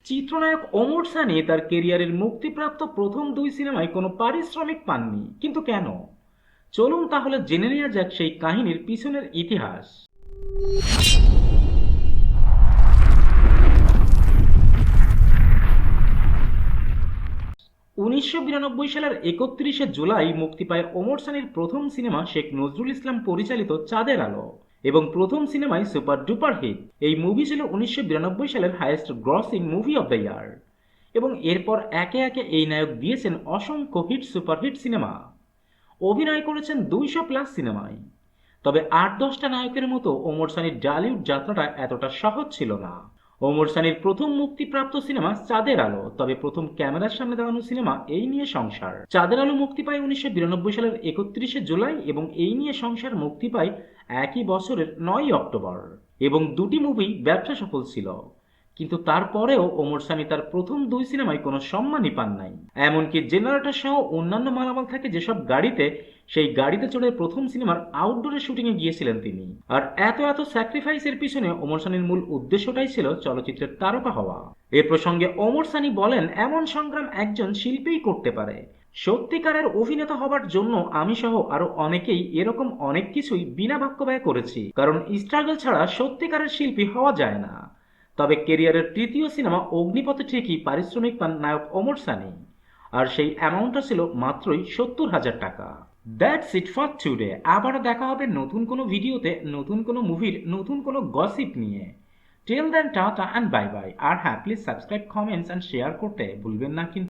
চিত্রনায়ক ওমর সানি তার কেরিয়ারের মুক্তিপ্রাপ্ত প্রথম দুই সিনেমায় কোনো পারিশ্রমিক পাননি, কিন্তু কেন? চলুন তাহলে জেনে নেওয়া যাক সেই কাহিনীর পিছনের ইতিহাস। 1992 সালের 31শে জুলাই মুক্তি পায় ওমর সানির প্রথম সিনেমা শেখ নজরুল ইসলাম পরিচালিত চাঁদের আলো, এবং প্রথম সিনেমায় সুপার ডুপার হিট। এই মুভি ছিল 1992 সালের highest grossing movie of the year, এবং এরপর একে একে এই নায়ক দিয়েছেন অসংখ্য হিট সুপারহিট সিনেমা। অভিনয় করেছেন 200+ সিনেমায়। তবে 8-10টা নায়কের মতো ওমর সানির ডালিউড যাত্রাটা এতটা সহজ ছিল না। ওমর সানির প্রথম মুক্তিপ্রাপ্ত সিনেমা চাঁদের আলো, তবে প্রথম ক্যামেরার সামনে দাঁড়ানো সিনেমা এই নিয়ে সংসার। চাঁদের আলো মুক্তি পায় 1992 সালের 31শে জুলাই, এবং এই নিয়ে সংসার মুক্তি পায় একই বছরের 9ই অক্টোবর, এবং দুটি মুভি ব্যবসা সফল ছিল। কিন্তু তারপরেও ওমর সানি তার প্রথম দুই সিনেমায় কোনো সম্মানই পান নাই। এমনকি জেনারেটর সহ অন্যান্য মালামাল থাকে যেসব গাড়িতে, সেই গাড়িতে চড়ে প্রথম সিনেমার আউটডোরে শুটিংয়ে গিয়েছিলেন তিনি। আর এত এত স্যাক্রিফাইসের পিছনে ওমর সানির মূল উদ্দেশ্যটাই ছিল চলচ্চিত্রের তারকা হওয়া। এ প্রসঙ্গে ওমর সানি বলেন, এমন সংগ্রাম একজন শিল্পীই করতে পারে। সত্যিকারের অভিনেতা হবার জন্য আমি সহ আরো অনেকেই এরকম অনেক কিছুই বিনা বাক্য ব্যয় করেছি, কারণ স্ট্রাগল ছাড়া সত্যিকারের শিল্পী হওয়া যায় না। তবে কেরিয়ারের তৃতীয় সিনেমা অগ্নিপথে ঠিকই পারিশ্রমিক পান নায়ক ওমর সানি, আর সেই অ্যামাউন্টটা ছিল মাত্রই 70,000 টাকা। That's it for today. আবারও দেখা হবে নতুন কোনো ভিডিওতে, নতুন কোনো মুভির নতুন কোনো গসিপ নিয়ে। Till then tata and bye bye. আর হ্যাঁ, please subscribe, comments and share করতে ভুলবেন না কিন্তু।